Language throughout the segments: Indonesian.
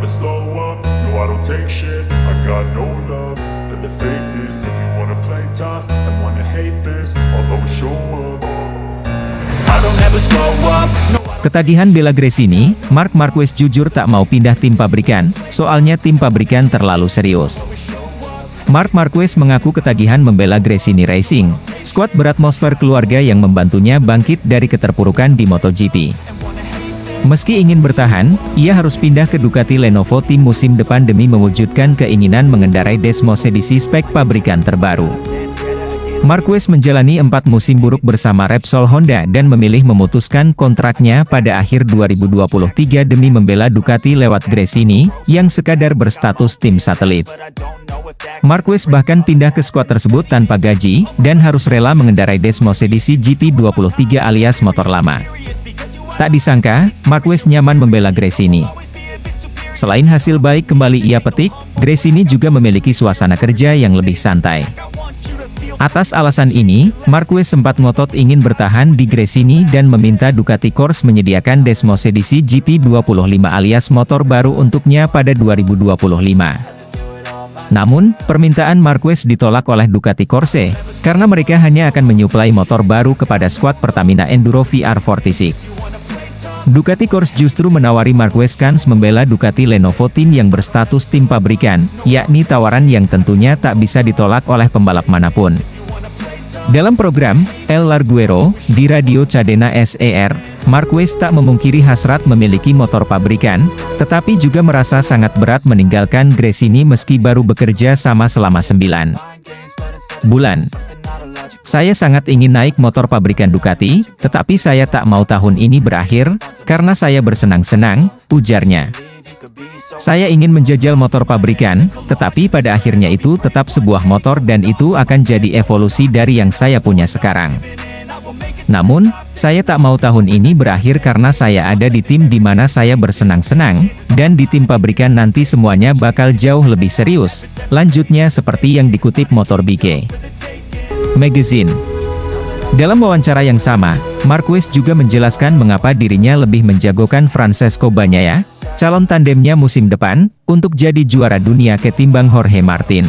slow up, no I don't take shit. I got no love for the fakeness. If you wanna play tough and wanna hate this, I'll always show up. I don't ever slow up, no. Ketagihan bela Gresini, Marc Marquez jujur tak mau pindah tim pabrikan, soalnya tim pabrikan terlalu serius. Marc Marquez mengaku ketagihan membela Gresini Racing, skuad beratmosfer keluarga yang membantunya bangkit dari keterpurukan di MotoGP. Meski ingin bertahan, ia harus pindah ke Ducati Lenovo tim musim depan demi mewujudkan keinginan mengendarai Desmos edisi spek pabrikan terbaru. Marquez menjalani 4 musim buruk bersama Repsol Honda dan memilih memutuskan kontraknya pada akhir 2023 demi membela Ducati lewat Gresini, yang sekadar berstatus tim satelit. Marquez bahkan pindah ke skuad tersebut tanpa gaji, dan harus rela mengendarai Desmos edisi GP23 alias motor lama. Tak disangka, Marquez nyaman membela Gresini. Selain hasil baik kembali ia petik, Gresini juga memiliki suasana kerja yang lebih santai. Atas alasan ini, Marquez sempat ngotot ingin bertahan di Gresini dan meminta Ducati Corse menyediakan Desmos edisi GP25 alias motor baru untuknya pada 2025. Namun, permintaan Marquez ditolak oleh Ducati Corse, karena mereka hanya akan menyuplai motor baru kepada skuad Pertamina Enduro VR46. Ducati Corse justru menawari Marquez kans membela Ducati Lenovo tim yang berstatus tim pabrikan, yakni tawaran yang tentunya tak bisa ditolak oleh pembalap manapun. Dalam program El Larguero di Radio Cadena SER, Marquez tak memungkiri hasrat memiliki motor pabrikan, tetapi juga merasa sangat berat meninggalkan Gresini meski baru bekerja sama selama 9 bulan. Saya sangat ingin naik motor pabrikan Ducati, tetapi saya tak mau tahun ini berakhir, karena saya bersenang-senang, ujarnya. Saya ingin menjajal motor pabrikan, tetapi pada akhirnya itu tetap sebuah motor dan itu akan jadi evolusi dari yang saya punya sekarang. Namun, saya tak mau tahun ini berakhir karena saya ada di tim di mana saya bersenang-senang, dan di tim pabrikan nanti semuanya bakal jauh lebih serius, lanjutnya seperti yang dikutip Motor BK Magazine. Dalam wawancara yang sama, Marquez juga menjelaskan mengapa dirinya lebih menjagokan Francesco Bagnaia, calon tandemnya musim depan, untuk jadi juara dunia ketimbang Jorge Martin.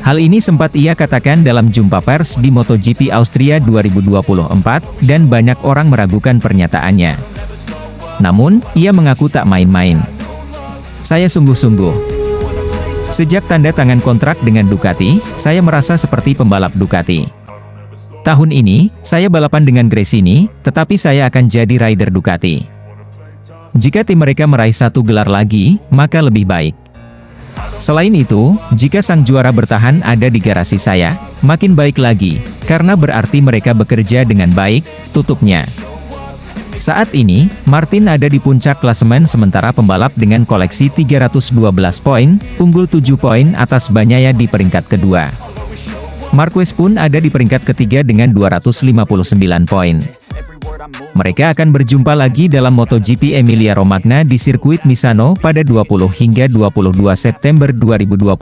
Hal ini sempat ia katakan dalam jumpa pers di MotoGP Austria 2024, dan banyak orang meragukan pernyataannya. Namun, ia mengaku tak main-main. Saya sungguh-sungguh. Sejak tanda tangan kontrak dengan Ducati, saya merasa seperti pembalap Ducati. Tahun ini, saya balapan dengan Gresini, tetapi saya akan jadi rider Ducati. Jika tim mereka meraih 1 gelar lagi, maka lebih baik. Selain itu, jika sang juara bertahan ada di garasi saya, makin baik lagi, karena berarti mereka bekerja dengan baik, tutupnya. Saat ini, Martin ada di puncak klasemen sementara pembalap dengan koleksi 312 poin, unggul 7 poin atas Bagnaia di peringkat kedua. Marquez pun ada di peringkat ketiga dengan 259 poin. Mereka akan berjumpa lagi dalam MotoGP Emilia-Romagna di sirkuit Misano pada 20 hingga 22 September 2024.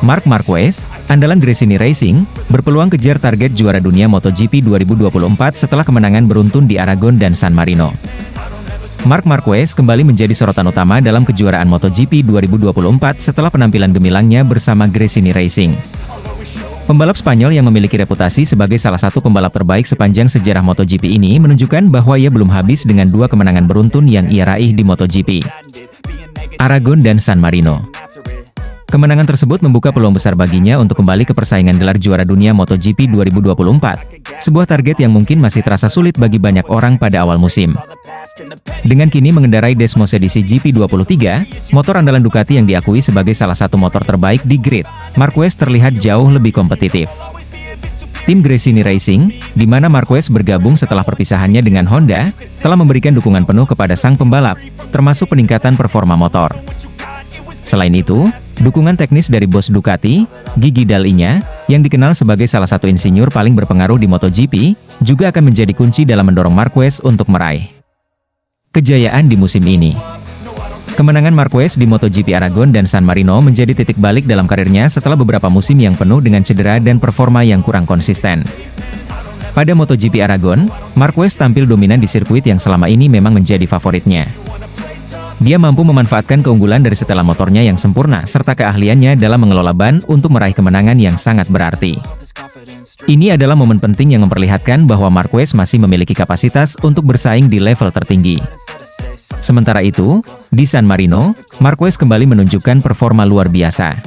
Marc Marquez, andalan Gresini Racing, berpeluang kejar target juara dunia MotoGP 2024 setelah kemenangan beruntun di Aragon dan San Marino. Marc Marquez kembali menjadi sorotan utama dalam kejuaraan MotoGP 2024 setelah penampilan gemilangnya bersama Gresini Racing. Pembalap Spanyol yang memiliki reputasi sebagai salah satu pembalap terbaik sepanjang sejarah MotoGP ini menunjukkan bahwa ia belum habis dengan 2 kemenangan beruntun yang ia raih di MotoGP, Aragon dan San Marino. Kemenangan tersebut membuka peluang besar baginya untuk kembali ke persaingan gelar juara dunia MotoGP 2024, sebuah target yang mungkin masih terasa sulit bagi banyak orang pada awal musim. Dengan kini mengendarai Desmos edisi GP23, motor andalan Ducati yang diakui sebagai salah satu motor terbaik di grid, Marquez terlihat jauh lebih kompetitif. Tim Gresini Racing, di mana Marquez bergabung setelah perpisahannya dengan Honda, telah memberikan dukungan penuh kepada sang pembalap, termasuk peningkatan performa motor. Selain itu, dukungan teknis dari bos Ducati, Gigi Dall'Igna, yang dikenal sebagai salah satu insinyur paling berpengaruh di MotoGP, juga akan menjadi kunci dalam mendorong Marquez untuk meraih kejayaan di musim ini. Kemenangan Marquez di MotoGP Aragon dan San Marino menjadi titik balik dalam karirnya setelah beberapa musim yang penuh dengan cedera dan performa yang kurang konsisten. Pada MotoGP Aragon, Marquez tampil dominan di sirkuit yang selama ini memang menjadi favoritnya. Dia mampu memanfaatkan keunggulan dari setelan motornya yang sempurna serta keahliannya dalam mengelola ban untuk meraih kemenangan yang sangat berarti. Ini adalah momen penting yang memperlihatkan bahwa Marquez masih memiliki kapasitas untuk bersaing di level tertinggi. Sementara itu, di San Marino, Marquez kembali menunjukkan performa luar biasa.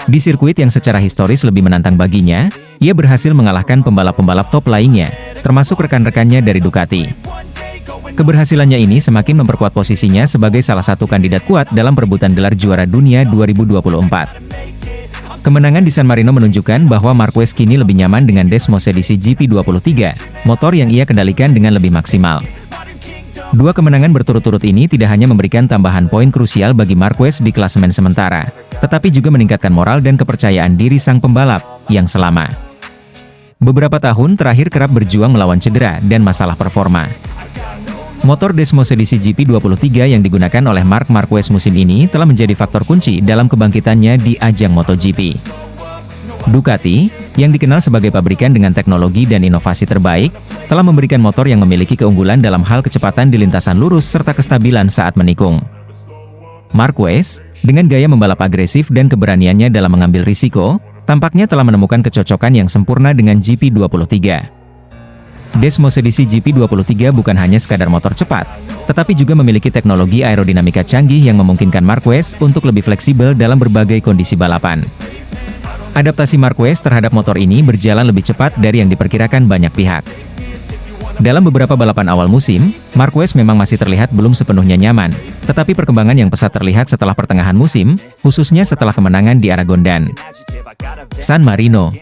Di sirkuit yang secara historis lebih menantang baginya, ia berhasil mengalahkan pembalap-pembalap top lainnya, termasuk rekan-rekannya dari Ducati. Keberhasilannya ini semakin memperkuat posisinya sebagai salah satu kandidat kuat dalam perebutan gelar juara dunia 2024. Kemenangan di San Marino menunjukkan bahwa Marquez kini lebih nyaman dengan Desmosedici GP23, motor yang ia kendalikan dengan lebih maksimal. Dua kemenangan berturut-turut ini tidak hanya memberikan tambahan poin krusial bagi Marquez di klasemen sementara, tetapi juga meningkatkan moral dan kepercayaan diri sang pembalap, yang selama beberapa tahun terakhir kerap berjuang melawan cedera dan masalah performa. Motor Desmosedici GP23 yang digunakan oleh Marc Marquez musim ini telah menjadi faktor kunci dalam kebangkitannya di ajang MotoGP. Ducati, yang dikenal sebagai pabrikan dengan teknologi dan inovasi terbaik, telah memberikan motor yang memiliki keunggulan dalam hal kecepatan di lintasan lurus serta kestabilan saat menikung. Marquez, dengan gaya membalap agresif dan keberaniannya dalam mengambil risiko, tampaknya telah menemukan kecocokan yang sempurna dengan GP23. Desmosedici GP23 bukan hanya sekadar motor cepat, tetapi juga memiliki teknologi aerodinamika canggih yang memungkinkan Marquez untuk lebih fleksibel dalam berbagai kondisi balapan. Adaptasi Marquez terhadap motor ini berjalan lebih cepat dari yang diperkirakan banyak pihak. Dalam beberapa balapan awal musim, Marquez memang masih terlihat belum sepenuhnya nyaman, tetapi perkembangan yang pesat terlihat setelah pertengahan musim, khususnya setelah kemenangan di Aragon dan San Marino.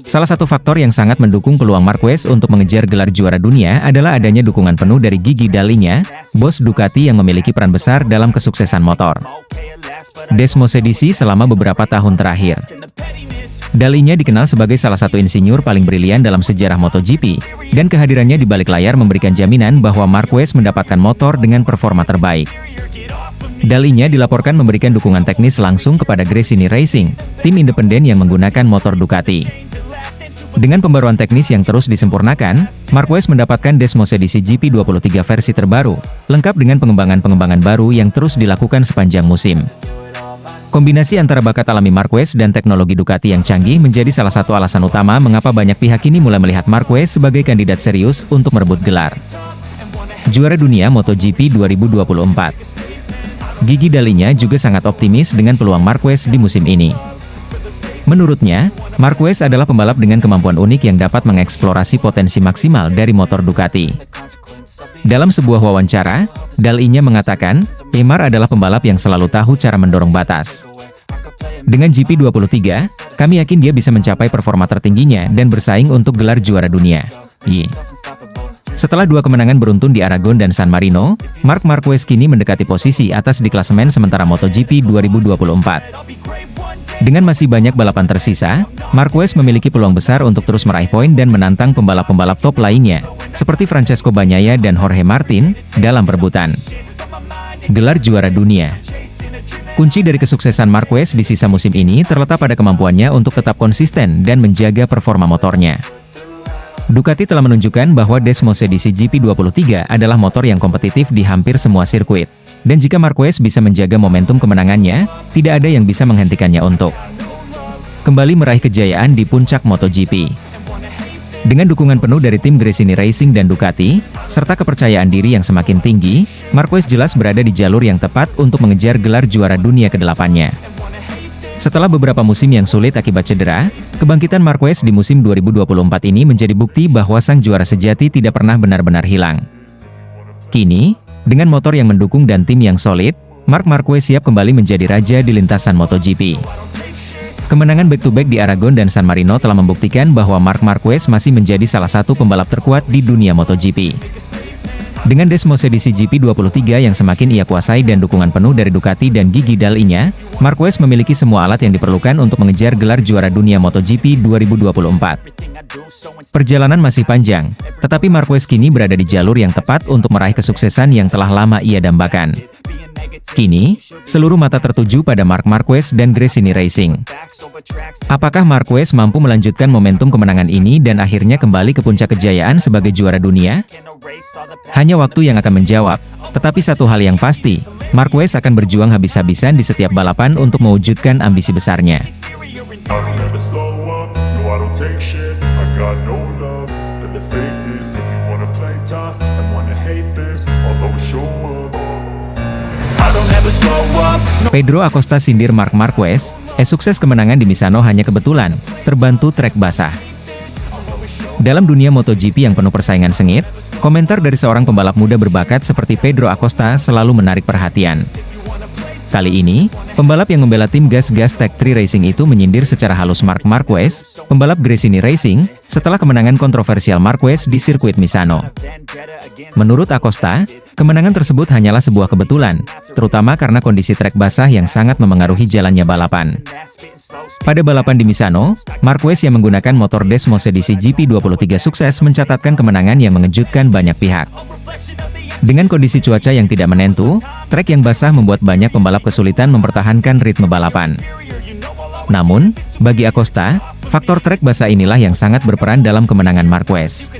Salah satu faktor yang sangat mendukung peluang Marquez untuk mengejar gelar juara dunia adalah adanya dukungan penuh dari Gigi Dall'Igna, bos Ducati yang memiliki peran besar dalam kesuksesan motor Desmosedici selama beberapa tahun terakhir. Dall'Igna dikenal sebagai salah satu insinyur paling brilian dalam sejarah MotoGP, dan kehadirannya di balik layar memberikan jaminan bahwa Marquez mendapatkan motor dengan performa terbaik. Dall'Igna dilaporkan memberikan dukungan teknis langsung kepada Gresini Racing, tim independen yang menggunakan motor Ducati. Dengan pembaruan teknis yang terus disempurnakan, Marquez mendapatkan Desmosedici GP23 versi terbaru, lengkap dengan pengembangan-pengembangan baru yang terus dilakukan sepanjang musim. Kombinasi antara bakat alami Marquez dan teknologi Ducati yang canggih menjadi salah satu alasan utama mengapa banyak pihak kini mulai melihat Marquez sebagai kandidat serius untuk merebut gelar juara dunia MotoGP 2024. Gigi Dall'Igna juga sangat optimis dengan peluang Marquez di musim ini. Menurutnya, Marquez adalah pembalap dengan kemampuan unik yang dapat mengeksplorasi potensi maksimal dari motor Ducati. Dalam sebuah wawancara, Dall'Igna mengatakan, Emar adalah pembalap yang selalu tahu cara mendorong batas. Dengan GP23, kami yakin dia bisa mencapai performa tertingginya dan bersaing untuk gelar juara dunia. Setelah dua kemenangan beruntun di Aragon dan San Marino, Marc Marquez kini mendekati posisi atas di klasemen sementara MotoGP 2024. Dengan masih banyak balapan tersisa, Marquez memiliki peluang besar untuk terus meraih poin dan menantang pembalap-pembalap top lainnya, seperti Francesco Bagnaia dan Jorge Martin, dalam perebutan gelar juara dunia. Kunci dari kesuksesan Marquez di sisa musim ini terletak pada kemampuannya untuk tetap konsisten dan menjaga performa motornya. Ducati telah menunjukkan bahwa Desmosedici GP23 adalah motor yang kompetitif di hampir semua sirkuit. Dan jika Marquez bisa menjaga momentum kemenangannya, tidak ada yang bisa menghentikannya untuk kembali meraih kejayaan di puncak MotoGP. Dengan dukungan penuh dari tim Gresini Racing dan Ducati, serta kepercayaan diri yang semakin tinggi, Marquez jelas berada di jalur yang tepat untuk mengejar gelar juara dunia ke-8-nya. Setelah beberapa musim yang sulit akibat cedera, kebangkitan Marquez di musim 2024 ini menjadi bukti bahwa sang juara sejati tidak pernah benar-benar hilang. Kini, dengan motor yang mendukung dan tim yang solid, Marc Marquez siap kembali menjadi raja di lintasan MotoGP. Kemenangan back-to-back di Aragon dan San Marino telah membuktikan bahwa Marc Marquez masih menjadi salah satu pembalap terkuat di dunia MotoGP. Dengan Desmosedici GP23 yang semakin ia kuasai dan dukungan penuh dari Ducati dan Gigi Dall'Igna, Marquez memiliki semua alat yang diperlukan untuk mengejar gelar juara dunia MotoGP 2024. Perjalanan masih panjang, tetapi Marquez kini berada di jalur yang tepat untuk meraih kesuksesan yang telah lama ia dambakan. Kini, seluruh mata tertuju pada Marc Marquez dan Gresini Racing. Apakah Marquez mampu melanjutkan momentum kemenangan ini dan akhirnya kembali ke puncak kejayaan sebagai juara dunia? Hanya waktu yang akan menjawab, tetapi satu hal yang pasti, Marquez akan berjuang habis-habisan di setiap balapan untuk mewujudkan ambisi besarnya. I don't ever slow up, no I don't take shit. I got no love for the fakeness. If you wanna play tough and wanna hate this, I'll always show up. I don't ever slow up, no. Pedro Acosta sindir Marc Marquez, sukses kemenangan di Misano hanya kebetulan, terbantu trek basah. Dalam dunia MotoGP yang penuh persaingan sengit, komentar dari seorang pembalap muda berbakat seperti Pedro Acosta selalu menarik perhatian. Kali ini, pembalap yang membela tim gas-gas Tech 3 Racing itu menyindir secara halus Marc Marquez, pembalap Gresini Racing, setelah kemenangan kontroversial Marquez di sirkuit Misano. Menurut Acosta, kemenangan tersebut hanyalah sebuah kebetulan, terutama karena kondisi trek basah yang sangat memengaruhi jalannya balapan. Pada balapan di Misano, Marquez yang menggunakan motor Desmos edisi GP23 sukses mencatatkan kemenangan yang mengejutkan banyak pihak. Dengan kondisi cuaca yang tidak menentu, trek yang basah membuat banyak pembalap kesulitan mempertahankan ritme balapan. Namun, bagi Acosta, faktor trek basah inilah yang sangat berperan dalam kemenangan Marquez.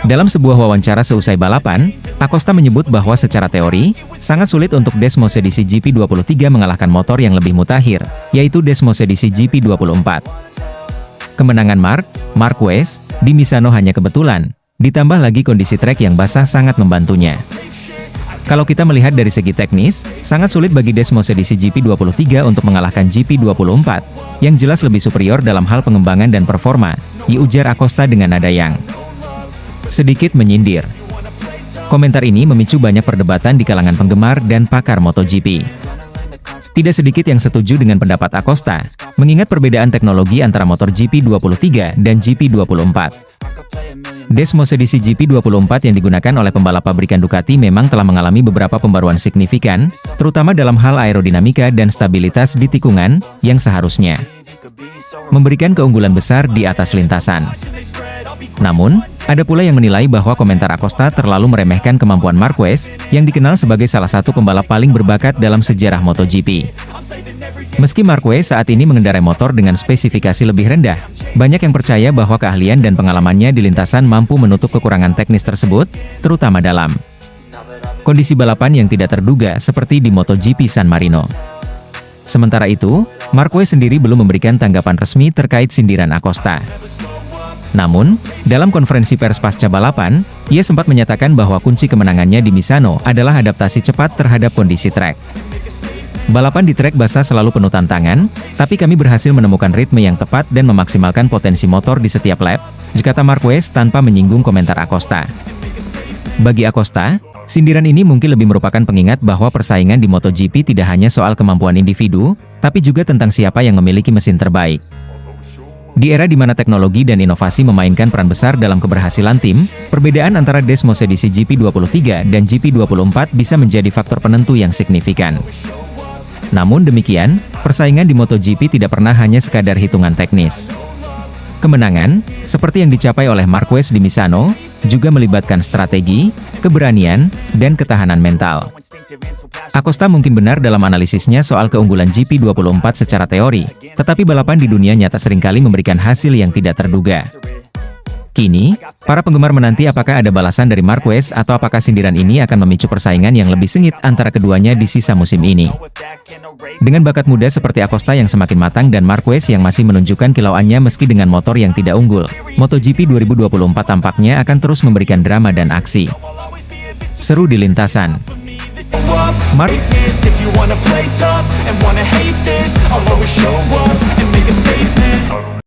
Dalam sebuah wawancara seusai balapan, Acosta menyebut bahwa secara teori, sangat sulit untuk Desmos edisi GP23 mengalahkan motor yang lebih mutakhir, yaitu Desmos edisi GP24. Kemenangan Marquez di Misano hanya kebetulan, ditambah lagi kondisi trek yang basah sangat membantunya. Kalau kita melihat dari segi teknis, sangat sulit bagi Desmos edisi GP23 untuk mengalahkan GP24, yang jelas lebih superior dalam hal pengembangan dan performa, ujar Acosta dengan nada yang sedikit menyindir. Komentar ini memicu banyak perdebatan di kalangan penggemar dan pakar MotoGP. Tidak sedikit yang setuju dengan pendapat Acosta, mengingat perbedaan teknologi antara motor GP23 dan GP24. Desmos edisi GP24 yang digunakan oleh pembalap pabrikan Ducati memang telah mengalami beberapa pembaruan signifikan, terutama dalam hal aerodinamika dan stabilitas di tikungan, yang seharusnya memberikan keunggulan besar di atas lintasan. Namun, ada pula yang menilai bahwa komentar Acosta terlalu meremehkan kemampuan Marquez, yang dikenal sebagai salah satu pembalap paling berbakat dalam sejarah MotoGP. Meski Marquez saat ini mengendarai motor dengan spesifikasi lebih rendah, banyak yang percaya bahwa keahlian dan pengalamannya di lintasan mampu menutup kekurangan teknis tersebut, terutama dalam kondisi balapan yang tidak terduga seperti di MotoGP San Marino. Sementara itu, Marquez sendiri belum memberikan tanggapan resmi terkait sindiran Acosta. Namun, dalam konferensi pers pasca balapan, ia sempat menyatakan bahwa kunci kemenangannya di Misano adalah adaptasi cepat terhadap kondisi trek. Balapan di trek basah selalu penuh tantangan, tapi kami berhasil menemukan ritme yang tepat dan memaksimalkan potensi motor di setiap lap, kata Marquez tanpa menyinggung komentar Acosta. Bagi Acosta, sindiran ini mungkin lebih merupakan pengingat bahwa persaingan di MotoGP tidak hanya soal kemampuan individu, tapi juga tentang siapa yang memiliki mesin terbaik. Di era di mana teknologi dan inovasi memainkan peran besar dalam keberhasilan tim, perbedaan antara Desmos edisi GP23 dan GP24 bisa menjadi faktor penentu yang signifikan. Namun demikian, persaingan di MotoGP tidak pernah hanya sekadar hitungan teknis. Kemenangan, seperti yang dicapai oleh Marquez di Misano, juga melibatkan strategi, keberanian, dan ketahanan mental. Acosta mungkin benar dalam analisisnya soal keunggulan GP24 secara teori, tetapi balapan di dunia nyata seringkali memberikan hasil yang tidak terduga. Kini, para penggemar menanti apakah ada balasan dari Marquez atau apakah sindiran ini akan memicu persaingan yang lebih sengit antara keduanya di sisa musim ini. Dengan bakat muda seperti Acosta yang semakin matang dan Marquez yang masih menunjukkan kilauannya meski dengan motor yang tidak unggul, MotoGP 2024 tampaknya akan terus memberikan drama dan aksi seru di lintasan. If you wanna play tough and wanna hate this, I'll always show up and make a statement.